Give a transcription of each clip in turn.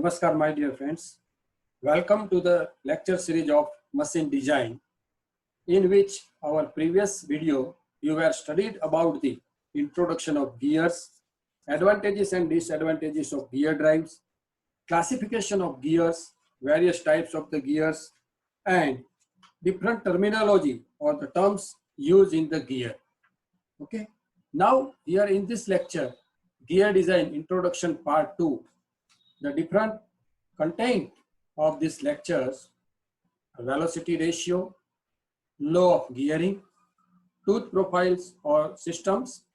Namaskar, my dear friends. Welcome to the lecture series of machine design, in which our previous video you were studied about the introduction of gears, advantages and disadvantages of gear drives, classification of gears, various types of the gears, and different terminology or the terms used in the gear. Okay. Now here in this lecture, gear design introduction part 2, the different content of these lectures: velocity ratio, law of gearing, tooth profiles or systems,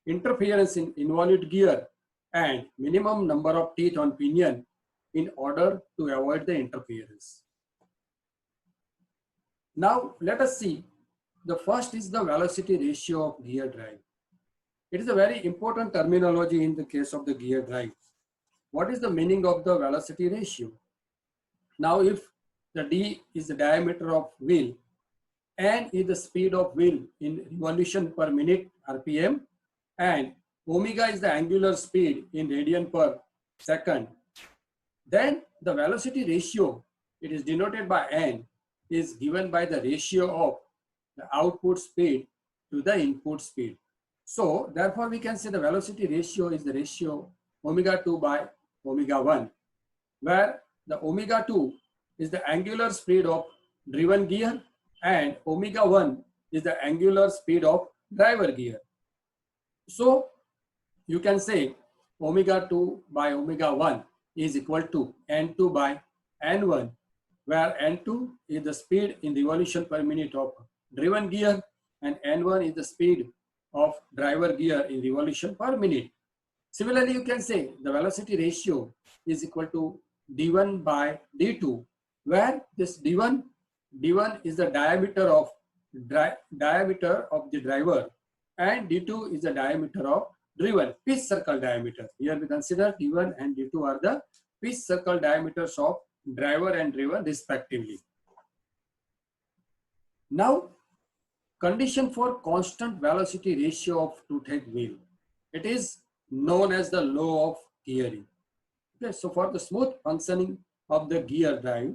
interference in involute gear, and minimum number of teeth on pinion in order to avoid the interference. Now let us see. The first is the velocity ratio of gear drive. It is a very important terminology in the case of the gear drive. What is the meaning of the velocity ratio? Now, if the D is the diameter of wheel, N is the speed of wheel in revolution per minute RPM, and omega is the angular speed in radian per second, then the velocity ratio, it is denoted by N, is given by the ratio of the output speed to the input speed. So therefore we can say the velocity ratio is the ratio omega 2 by omega 1, where the omega 2 is the angular speed of driven gear and omega 1 is the angular speed of driver gear. So you can say omega 2 by omega 1 is equal to N2 by N1, where N2 is the speed in revolution per minute of driven gear and N1 is the speed of driver gear in revolution per minute. Similarly, you can say the velocity ratio is equal to D1 by D2, where this D1 is the diameter of the driver and D2 is the diameter of driven, pitch circle diameter. Here we consider D1 and D2 are the pitch circle diameters of driver and driven respectively. Now, condition for constant velocity ratio of two-head wheel. It is known as the law of gearing. Okay, so for the smooth functioning of the gear drive,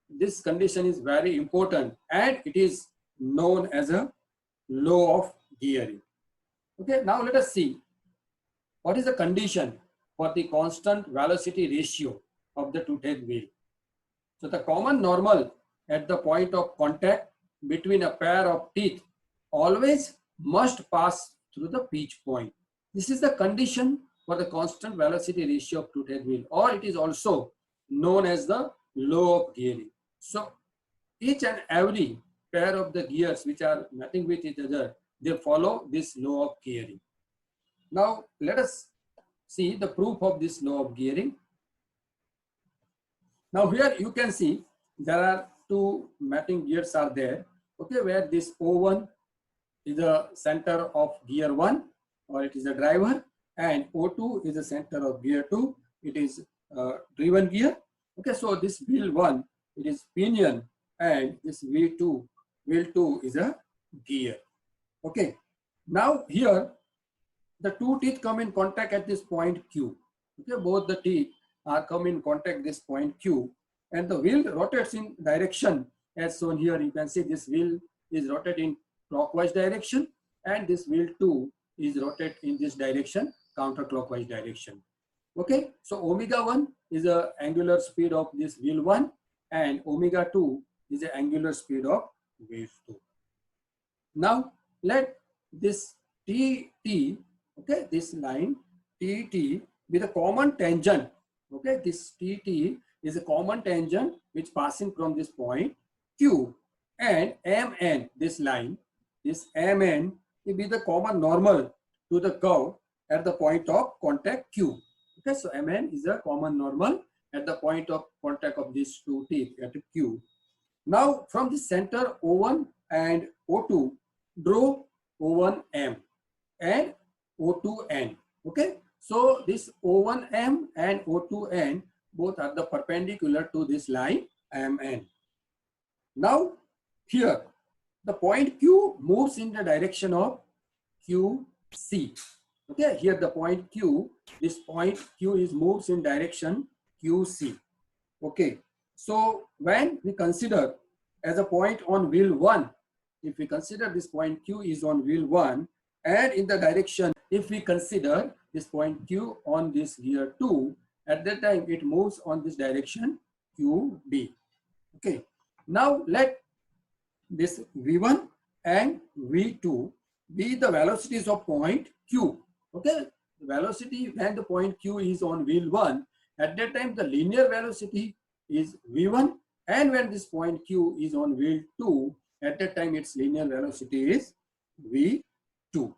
this condition is very important and it is known as a law of gearing. Okay, now let us see what is the condition for the constant velocity ratio of the two-head wheel. So the common normal at the point of contact between a pair of teeth always must pass through the pitch point. This is the condition for the constant velocity ratio of two-head wheel, or it is also known as the law of gearing. So each and every pair of the gears which are nothing with each other, they follow this law of gearing. Now let us see the proof of this law of gearing. Now here you can see there are two matching gears are there. Okay, where this O1 is the center of gear 1, or it is the driver, and O2 is the center of gear 2, it is driven gear. Okay, so this wheel 1, it is pinion, and this wheel 2 is a gear. Okay, now here the two teeth come in contact at this point Q. Okay, both the teeth are come in contact this point Q, and the wheel rotates in direction as shown here. You can see this wheel is rotating clockwise direction and this wheel 2 is rotate in this direction, counterclockwise direction. Okay, so omega 1 is the angular speed of this wheel 1 and omega 2 is the angular speed of wheel 2. Now let this TT, okay, this line TT be the common tangent. Okay, this TT is a common tangent which passing from this point Q, and MN, this line, this MN will be the common normal to the curve at the point of contact Q. Okay, so MN is a common normal at the point of contact of these two teeth at Q. Now from the center O1 and O2, draw O1M and O2N. Okay, so this O1M and O2N both are the perpendicular to this line MN. Now here the point Q moves in the direction of QC. Okay, here the point Q, this point Q is moves in direction QC. Okay, so when we consider as a point on wheel 1, if we consider this point Q is on wheel 1, and in the direction, if we consider this point Q on this gear 2, at that time it moves on this direction QB. Okay, now let this V1 and V2 be the velocities of point Q. Okay, velocity when the point Q is on wheel 1, at that time the linear velocity is V1, and when this point Q is on wheel 2, at that time its linear velocity is V2.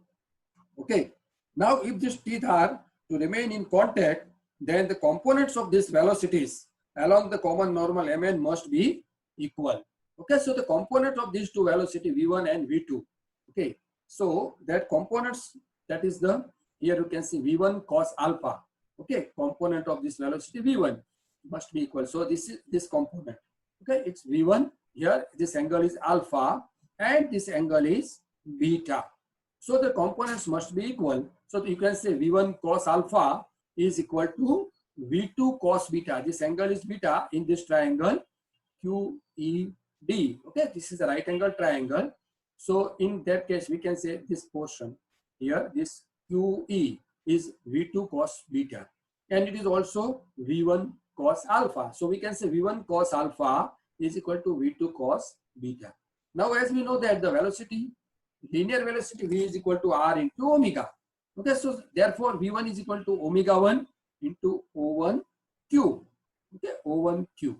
Okay, now if these teeth are to remain in contact, then the components of these velocities along the common normal Mn must be equal. Okay, so the component of these two velocity V1 and V2. Okay, so that components, that is the, here you can see V1 cos alpha. Okay, component of this velocity V1 must be equal. So this is this component. Okay, it's V1. Here this angle is alpha and this angle is beta. So the components must be equal. So you can say V1 cos alpha is equal to V2 cos beta. This angle is beta in this triangle QED. Okay, this is a right angle triangle. So in that case, we can say this portion here, this QE is V2 cos beta, and it is also V1 cos alpha. So we can say V1 cos alpha is equal to V2 cos beta. Now, as we know that the velocity, linear velocity V is equal to R into omega. Okay, so therefore V1 is equal to omega 1 into O1Q. Okay, O1Q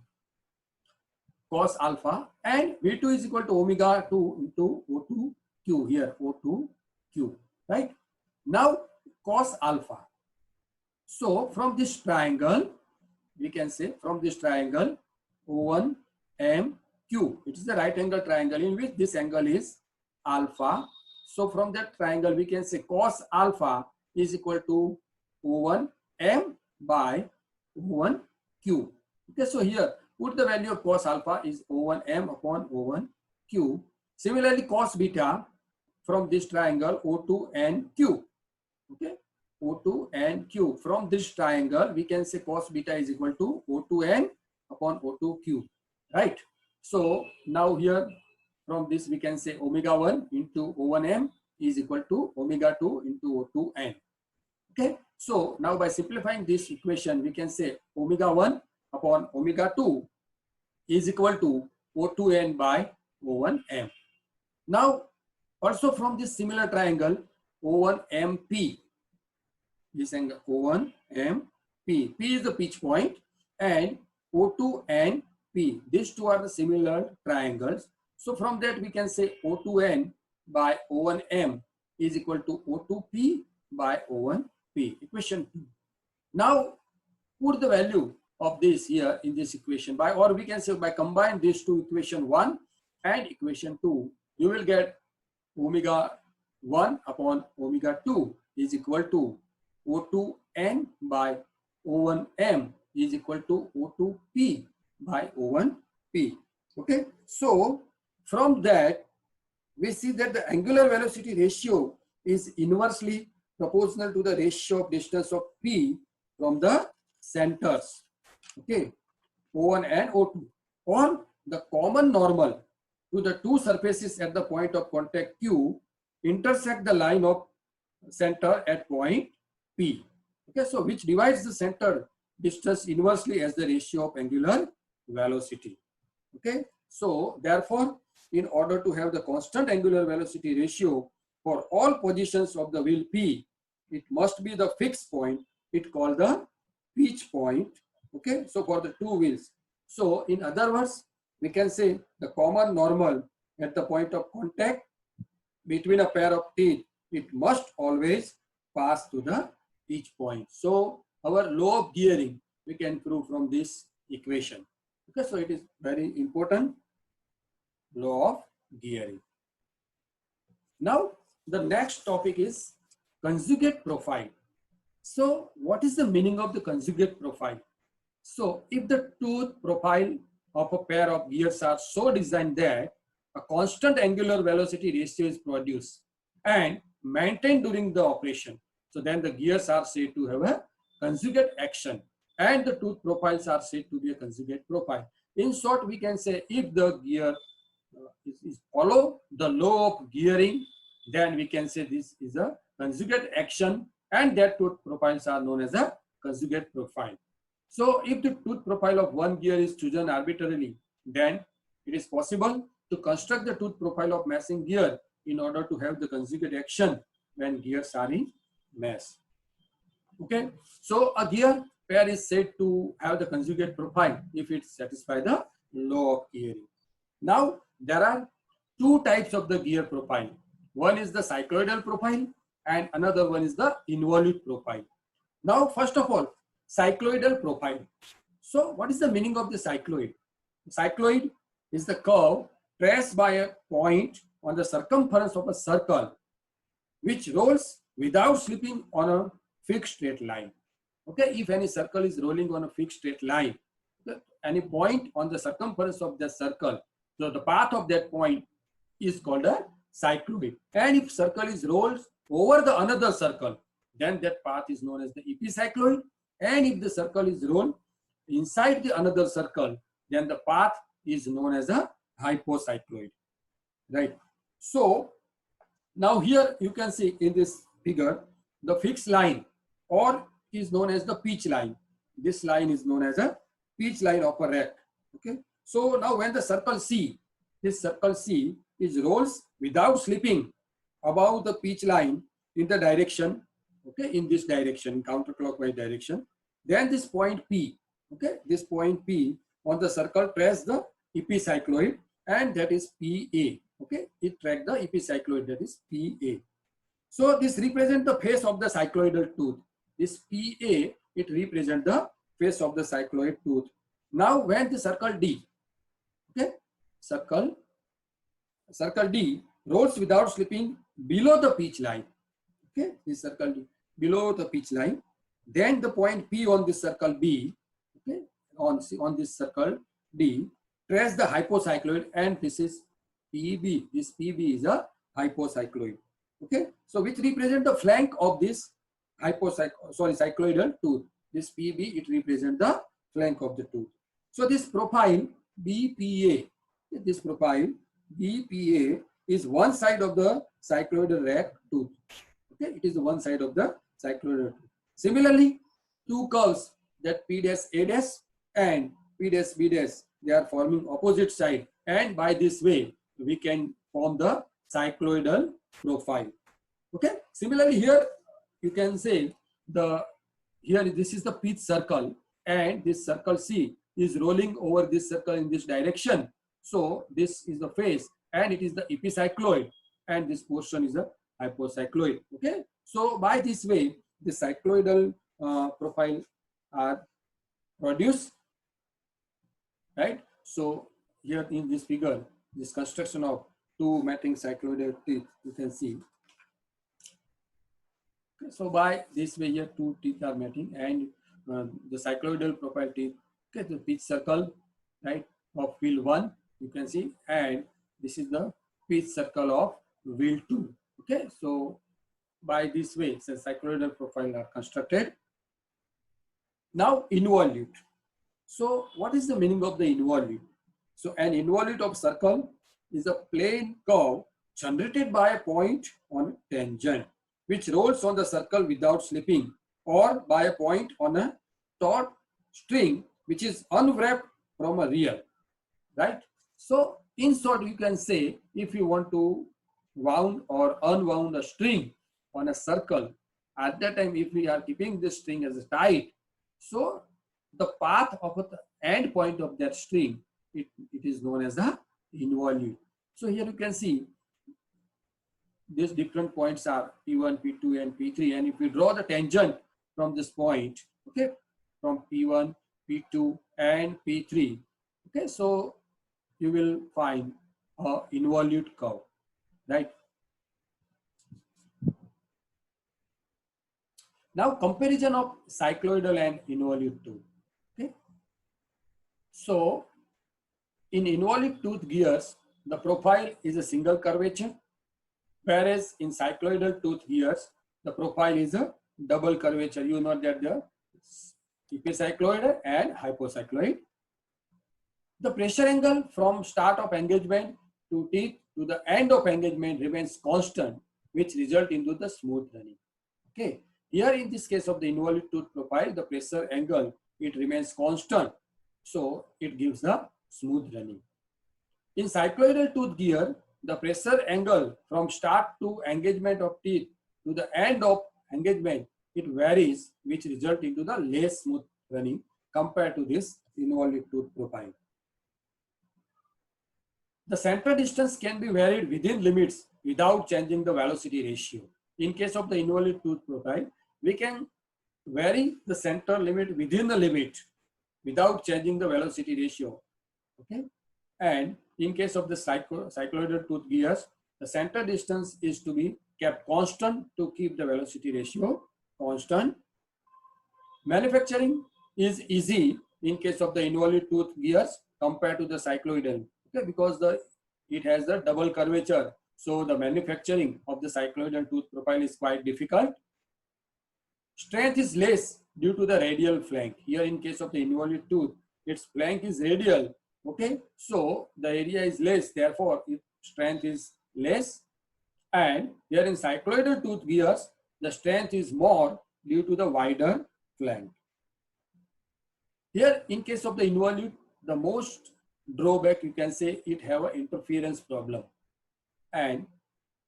cos alpha, and V2 is equal to omega 2 into O2Q, here O2Q, right? Now cos alpha. So from this triangle, we can say from this triangle O1MQ, it is the right angle triangle in which this angle is alpha. So from that triangle, we can say cos alpha is equal to O1M by O1Q. Okay, so here put the value of cos alpha is O1M upon O1Q. Similarly, cos beta from this triangle O2 and Q. Okay, O2 and Q. From this triangle, we can say cos beta is equal to O2N upon O2Q. Right. So now here from this we can say omega 1 into O1M is equal to omega 2 into O2N. Okay. So now by simplifying this equation, we can say omega 1 upon omega 2 is equal to O2N by O1M. Now also from this similar triangle O1MP, this angle O1MP, P is the pitch point, and O2 and P, these two are the similar triangles. So from that we can say O2N by O1M is equal to O2P by O1P, equation 2. Now put the value of this here in this equation by, or we can say by combine these two, equation 1 and equation 2, you will get omega 1 upon omega 2 is equal to O2N by O1M is equal to O2P by O1P. Okay, so from that we see that the angular velocity ratio is inversely proportional to the ratio of distance of P from the centers. Okay, O1 and O2, or the common normal to the two surfaces at the point of contact Q intersect the line of center at point P. Okay, so which divides the center distance inversely as the ratio of angular velocity. Okay, so therefore, in order to have the constant angular velocity ratio for all positions of the wheel P, it must be the fixed point. It called the pitch point. Okay, so for the two wheels. So in other words, we can say the common normal at the point of contact between a pair of teeth, it must always pass to the pitch point. So our law of gearing we can prove from this equation. Okay, so it is very important, law of gearing. Now the next topic is conjugate profile. So what is the meaning of the conjugate profile? So if the tooth profile of a pair of gears are so designed that a constant angular velocity ratio is produced and maintained during the operation, so then the gears are said to have a conjugate action. and the tooth profiles are said to be a conjugate profile. In short, we can say if the gear is follow the law of gearing, then we can say this is a conjugate action, and that tooth profiles are known as a conjugate profile. So if the tooth profile of one gear is chosen arbitrarily, then it is possible to construct the tooth profile of meshing gear in order to have the conjugate action when gears are in mesh. Okay, so a gear pair is said to have the conjugate profile if it satisfies the law of gearing. Now there are two types of the gear profile. One is the cycloidal profile and another one is the involute profile. Now first of all, cycloidal profile. So what is the meaning of the cycloid? Cycloid is the curve traced by a point on the circumference of a circle which rolls without slipping on a fixed straight line. Okay, if any circle is rolling on a fixed straight line, any point on the circumference of the circle, so the path of that point is called a cycloid. And if circle is rolled over the another circle, then that path is known as the epicycloid. And if the circle is rolled inside the another circle, then the path is known as a hypocycloid. Right. So now here you can see in this figure the fixed line, or is known as the pitch line. This line is known as a pitch line of a rack. Okay. So now when the circle C, this circle C is rolls without slipping above the pitch line in the direction, okay, in this direction, counterclockwise direction, then this point P, okay, this point P on the circle traces the epicycloid, and that is PA. Okay, it tracks the epicycloid, that is PA. So this represents the face of the cycloidal tooth. This PA, it represents the face of the cycloid tooth. Now when the circle D, okay, circle D rolls without slipping below the pitch line, okay, this circle D below the pitch line, then the point P on this circle B, okay, on this circle D traces the hypocycloid, and this is PB. This PB is a hypocycloid. Okay, so which represent the flank of this cycloidal tooth. This PB, it represents the flank of the tooth. So this profile BPA, this profile BPA is one side of the cycloidal rack tooth. Okay, it is one side of the cycloidal tooth. Similarly, two curves, that P dash A dash and P dash B dash, they are forming opposite side, and by this way we can form the cycloidal profile. Okay, similarly here you can say here this is the pitch circle, and this circle C is rolling over this circle in this direction. So this is the face, and it is the epicycloid, and this portion is a hypocycloid. Okay, so by this way the cycloidal profile are produced, right? So here in this figure, this construction of two matching cycloidal teeth, you can see. Okay, so by this way here two teeth are matching, and the cycloidal profile teeth, okay, the pitch circle, right, of wheel 1, you can see, and this is the pitch circle of wheel 2. Okay, so by this way the cycloidal profile are constructed. Now involute. So what is the meaning of the involute? So an involute of circle is a plane curve generated by a point on a tangent which rolls on the circle without slipping, or by a point on a taut string which is unwrapped from a reel, right? So in short, you can say if you want to wound or unwound a string on a circle, at that time if we are keeping this string as tight, so the path of the end point of that string, it is known as the involute. So here you can see these different points are P1, P2 and P3, and if we draw the tangent from this point, okay, from P1, P2 and P3, okay, so you will find a involute curve, right? Now comparison of cycloidal and involute tooth. Okay, so in involute tooth gears, the profile is a single curvature, whereas in cycloidal tooth gears, the profile is a double curvature. You know that the epicycloid and hypocycloid. The pressure angle from start of engagement to teeth to the end of engagement remains constant, which result into the smooth running. Okay. Here in this case of the involute tooth profile, the pressure angle, it remains constant. So it gives the smooth running. In cycloidal tooth gear, the pressure angle from start to engagement of teeth to the end of engagement, it varies, which result into the less smooth running compared to this involute tooth profile. The center distance can be varied within limits without changing the velocity ratio. In case of the involute tooth profile, we can vary the center limit within the limit without changing the velocity ratio. Okay, and in case of the cycloidal tooth gears, the center distance is to be kept constant to keep the velocity ratio constant. Manufacturing is easy in case of the involute tooth gears compared to the cycloidal, okay, because it has the double curvature. So the manufacturing of the cycloidal tooth profile is quite difficult. Strength is less due to the radial flank. Here in case of the involute tooth, its flank is radial. Okay, so the area is less, therefore its strength is less. And here in cycloidal tooth gears, the strength is more due to the wider flank. Here in case of the involute, the most drawback, you can say, it have an interference problem. And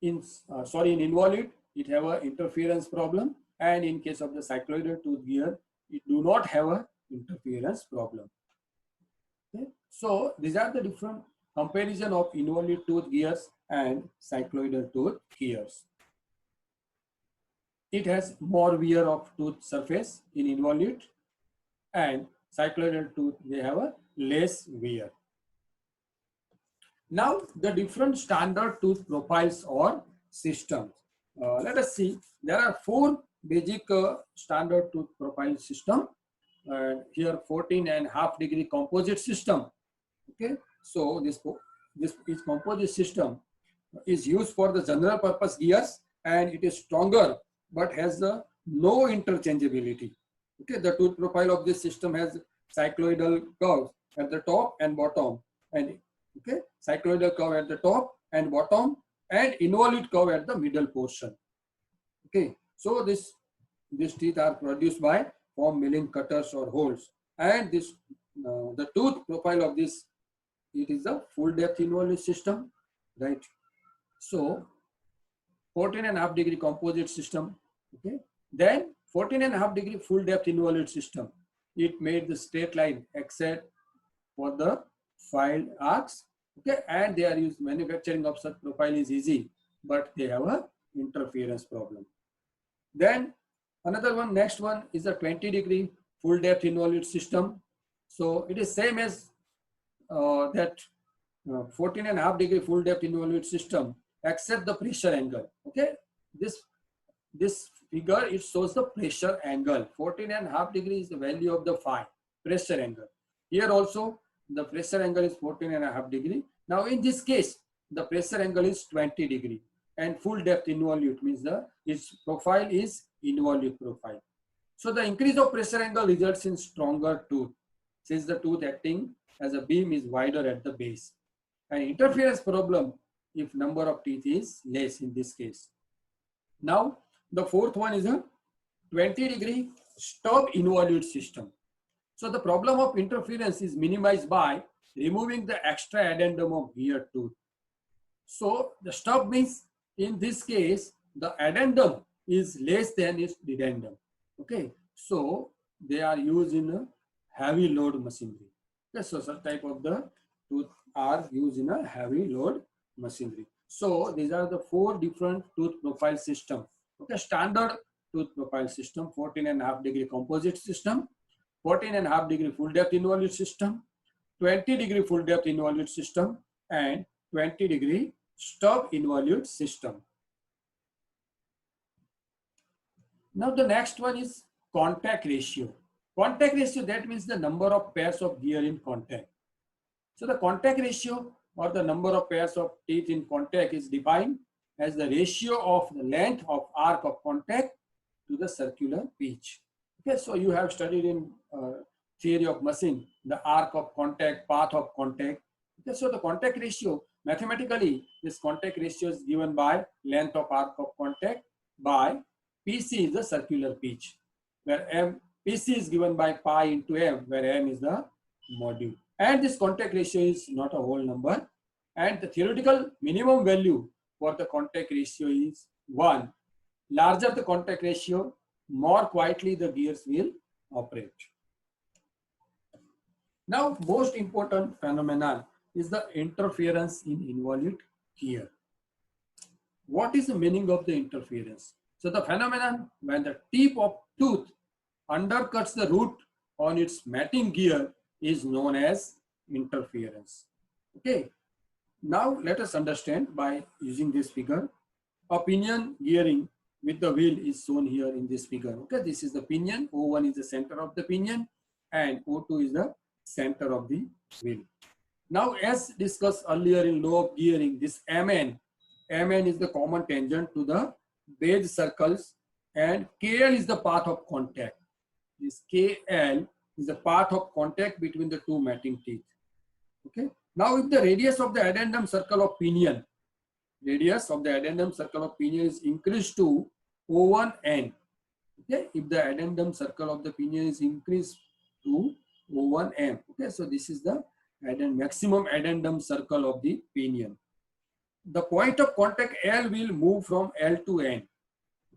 in involute, it have an interference problem. And in case of the cycloidal tooth gear, it do not have an interference problem. Okay. So these are the different comparison of involute tooth gears and cycloidal tooth gears. It has more wear of tooth surface in involute, and cycloidal tooth, they have a less wear. Now the different standard tooth profiles or systems. Let us see. There are 4 basic standard tooth profile system. Here 14.5 degree composite system. Okay, so this is composite system is used for the general purpose gears, and it is stronger but has no interchangeability. Okay, the tooth profile of this system has cycloidal curve at the top and bottom, and okay, cycloidal curve at the top and bottom, and involute curve at the middle portion. Okay, so these teeth are produced by form milling cutters or holes, and this the tooth profile of this, it is a full depth involute system, right? So 14.5 degree composite system. Okay, then 14.5 degree full depth involute system, it made the straight line except for the filed arcs. Okay, and they are used, manufacturing of such profile is easy, but they have a interference problem. Then another one, next one is a 20 degree full depth involute system. So it is same as that 14.5 degree full depth involute system, except the pressure angle. Okay, this figure, it shows the pressure angle. 14.5 degree is the value of the phi pressure angle. Here also the pressure angle is 14.5 degree. Now in this case, the pressure angle is 20 degree, and full depth involute means its profile is involute profile. So the increase of pressure angle results in stronger tooth, since the tooth acting as a beam is wider at the base. And interference problem if number of teeth is less in this case. Now the fourth one is a 20 degree stub involute system. So the problem of interference is minimized by removing the extra addendum of gear tooth. So the stub means in this case the addendum is less than its dedendum. Okay, so they are used in a heavy load machinery. Okay, so such type of the tooth are used in a heavy load machinery. So these are the 4 different tooth profile system. Okay, standard tooth profile system: 14.5 degree composite system, 14.5 degree full depth involute system, 20 degree full depth involute system, and 20 degree stub involute system. Now the next one is contact ratio. Contact ratio, that means the number of pairs of gear in contact. So the contact ratio, or the number of pairs of teeth in contact, is defined as the ratio of the length of arc of contact to the circular pitch. Okay, so you have studied in theory of machine the arc of contact, path of contact. Okay, so the contact ratio, mathematically, this contact ratio is given by length of arc of contact by PC is the circular pitch, where PC is given by pi into m, where m is the module. And this contact ratio is not a whole number. And the theoretical minimum value for the contact ratio is 1. Larger the contact ratio, more quietly the gears will operate. Now, most important phenomenon is the interference in involute gear. What is the meaning of the interference? So the phenomenon when the tip of tooth undercuts the root on its matting gear is known as interference. Okay. Now let us understand by using this figure. A pinion gearing with the wheel is shown here in this figure. Okay, this is the pinion. O1 is the center of the pinion and O2 is the center of the wheel. Now, as discussed earlier in law of gearing, this Mn is the common tangent to the base circles and KL is the path of contact. This KL is the path of contact between the two matting teeth. Okay. Now, if the radius of the addendum circle of pinion is increased to O1n. Okay, if the addendum circle of the pinion is increased to O1m. Okay, so this is the maximum addendum circle of the pinion. The point of contact L will move from L to N.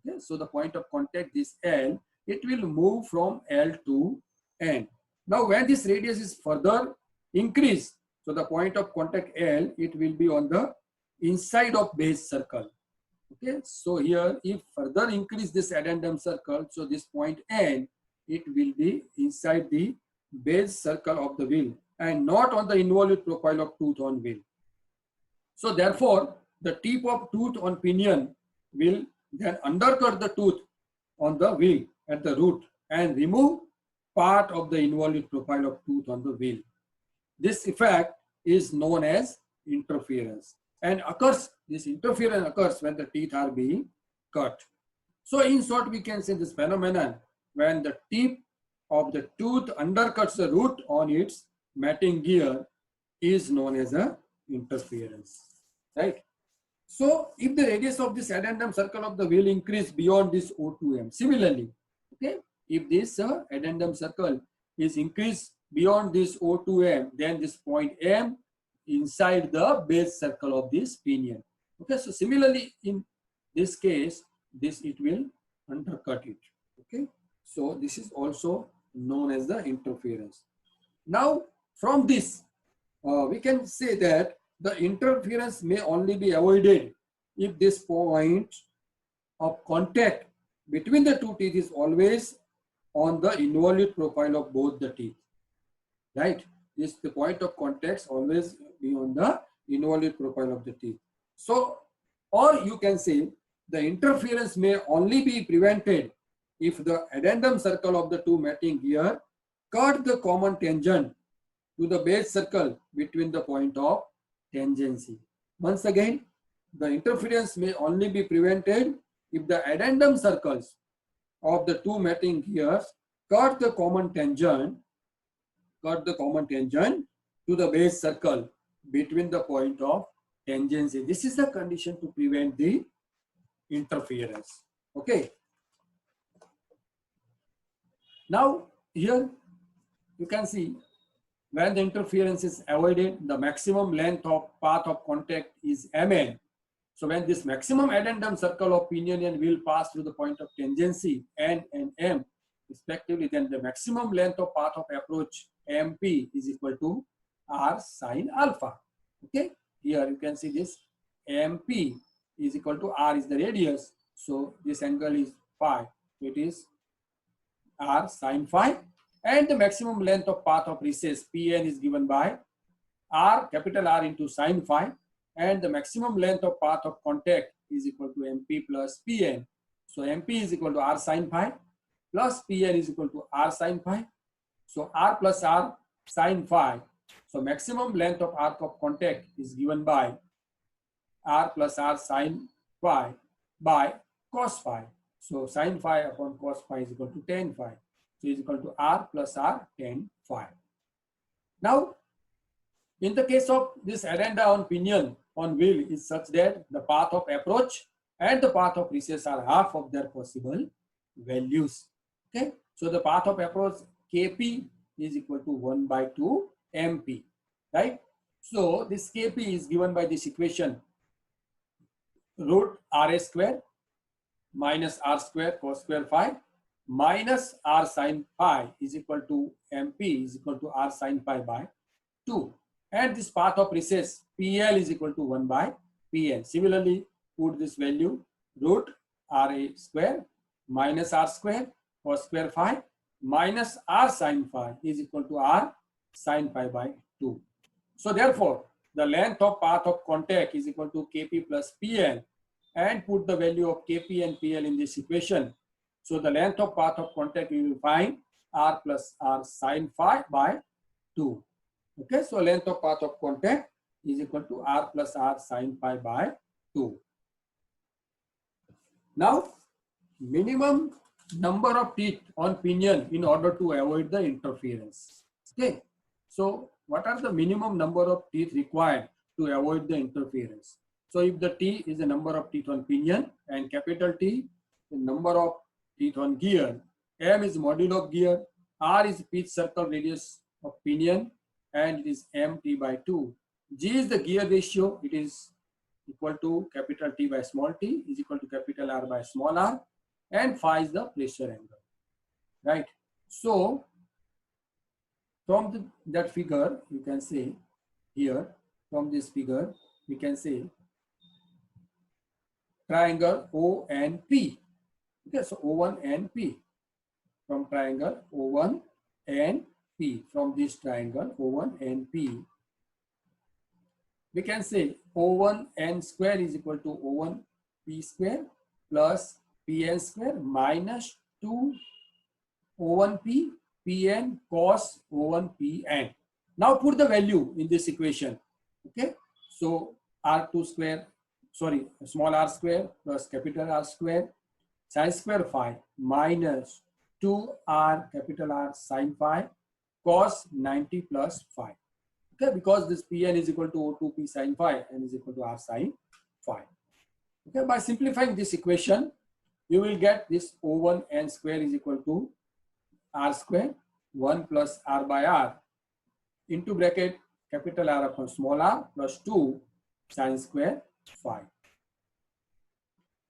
Okay, so the point of contact, this L, it will move from L to N. Now, when this radius is further increased, so the point of contact L, it will be on the inside of base circle. Okay, so here if further increase this addendum circle, so this point N, it will be inside the base circle of the wheel and not on the involute profile of tooth on wheel. So therefore, the tip of tooth on pinion will then undercut the tooth on the wheel at the root and remove part of the involute profile of tooth on the wheel. This effect is known as interference. And this interference occurs when the teeth are being cut. So in short, we can say this phenomenon when the tip of the tooth undercuts the root on its matting gear is known as a interference, right? So if the radius of this addendum circle of the wheel increase beyond this O2m, similarly, okay, if this addendum circle is increased beyond this O2m, then this point M inside the base circle of this pinion. Okay, so similarly in this case, it will undercut it. Okay, so this is also known as the interference. Now from this, we can say that the interference may only be avoided if this point of contact between the two teeth is always on the involute profile of both the teeth, right? The point of contact always be on the involute profile of the teeth. So, or you can say the interference may only be prevented if the addendum circle of the two matting gear cut the common tangent to the base circle between the point of tangency. Once again, the interference may only be prevented if the addendum circles of the two matting gears cut the common tangent to the base circle between the point of tangency. This is the condition to prevent the interference. Okay. Now here you can see when the interference is avoided, the maximum length of path of contact is Mn. So when this maximum addendum circle of pinion and wheel pass through the point of tangency N and M respectively, then the maximum length of path of approach MP is equal to R sine alpha. Okay, here you can see this MP is equal to R is the radius. So this angle is phi. It is R sine phi. And the maximum length of path of recess Pn is given by R, capital R into sine phi. And the maximum length of path of contact is equal to MP plus Pn. So MP is equal to R sine phi plus Pn is equal to R sine phi. So R plus R sine phi. So maximum length of arc of contact is given by R plus R sine phi by cos phi. So sine phi upon cos phi is equal to tan phi. So is equal to R plus R tan phi. Now, in the case of this addenda on pinion on wheel is such that the path of approach and the path of recess are half of their possible values. Okay, so the path of approach Kp is equal to 1 by 2 MP, right? So this Kp is given by this equation root Ra square minus R square cos square phi minus R sin phi is equal to MP is equal to R sin phi by 2. And this path of recess PL is equal to 1 by PN. Similarly, put this value root Ra square minus R square cos square phi minus R sin phi is equal to R sin phi by 2. So therefore, the length of path of contact is equal to Kp plus PL, and put the value of Kp and PL in this equation. So the length of path of contact we will find R plus R sin phi by 2. Okay, so length of path of contact is equal to R plus R sin phi by 2. Now, minimum number of teeth on pinion in order to avoid the interference. Okay, so what are the minimum number of teeth required to avoid the interference? So if the T is the number of teeth on pinion and capital T the number of teeth on gear, M is modulo of gear, R is pitch circle radius of pinion, and it is mt by 2. G is the gear ratio, it is equal to capital T by small t is equal to capital R by small r, and phi is the pressure angle, right? So from that figure you can say here, from this figure we can say triangle O and P. Okay, so O1 and P, from triangle O1 and P, from this triangle O1 and P, we can say O1 n square is equal to O1 P square plus Pn square minus 2 O1 P Pn cos O1 Pn. Now put the value in this equation. Okay, so R2 square, sorry, small r square plus capital R square sin square phi minus 2r capital R sin phi cos 90 plus phi. Okay, because this Pn is equal to O2P sin phi and is equal to R sin phi. Okay, by simplifying this equation, you will get this O1 n square is equal to R square 1 plus R by R into bracket capital R upon small r plus 2 sin square phi.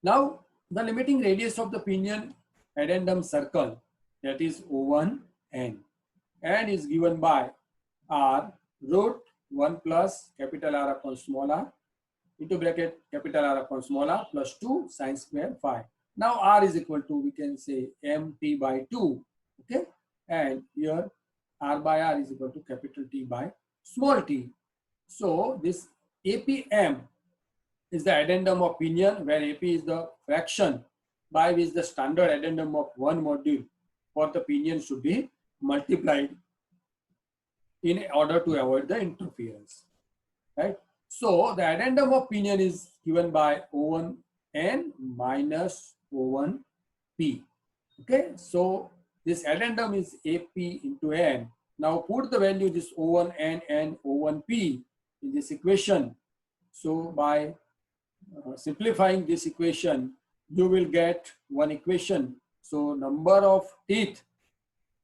Now, the limiting radius of the pinion addendum circle, that is O1 n, and is given by R root 1 plus capital R upon small r into bracket capital R upon small r plus 2 sin square phi. Now R is equal to, we can say mt by 2, okay, and here R by R is equal to capital T by small t. So this APM is the addendum of pinion, where AP is the fraction by which the standard addendum of one module for the pinion should be multiplied in order to avoid the interference, right? So the addendum of pinion is given by O1n minus O1p. Okay, so this addendum is AP into n. Now put the value this O1n and O1p in this equation. So by simplifying this equation, you will get one equation. So number of teeth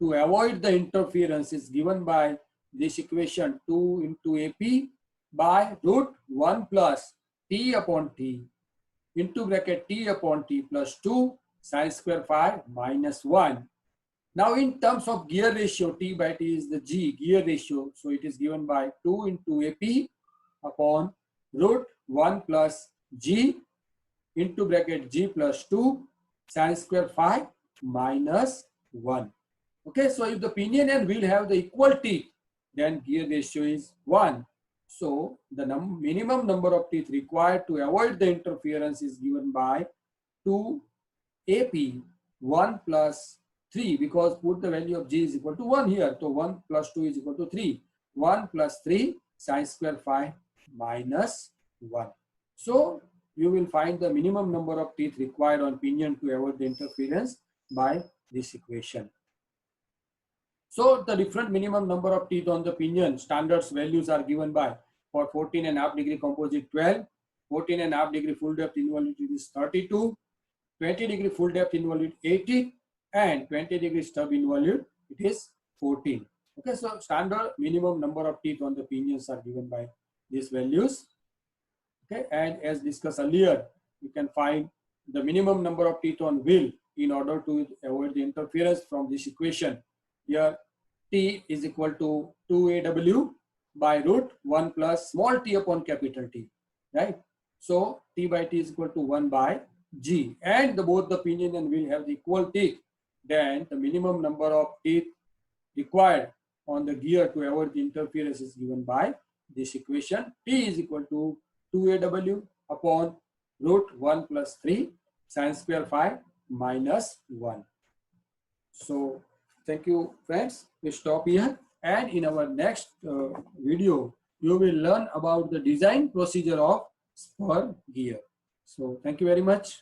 to avoid the interference is given by this equation 2 into AP by root 1 plus T upon T into bracket T upon T plus 2 sin square phi minus 1. Now in terms of gear ratio, T by T is the G gear ratio. So it is given by 2 into AP upon root 1 plus G into bracket G plus 2 sin square phi minus 1. Okay, so if the pinion and wheel have the equal teeth, then gear ratio is 1. So the minimum number of teeth required to avoid the interference is given by 2 AP 1 plus 3, because put the value of G is equal to 1 here. So 1 plus 2 is equal to 3. 1 plus 3 sin square phi minus 1. So you will find the minimum number of teeth required on pinion to avoid the interference by this equation. So the different minimum number of teeth on the pinion standards values are given by for 14.5 degree composite 12, 14.5 degree full depth involuted is 32, 20 degree full depth involute 80, and 20 degree stub involute it is 14. Okay, so standard minimum number of teeth on the pinions are given by these values. Okay, and as discussed earlier, you can find the minimum number of teeth on wheel in order to avoid the interference from this equation. Here T is equal to 2AW by root 1 plus small t upon capital T, right? So T by T is equal to 1 by G, and both the pinion and wheel have the equal teeth. Then the minimum number of teeth required on the gear to avoid the interference is given by this equation. T is equal to 2AW upon root 1 plus 3 sin square phi minus 1. So thank you friends. We stop here, and in our next video you will learn about the design procedure of spur gear. So thank you very much.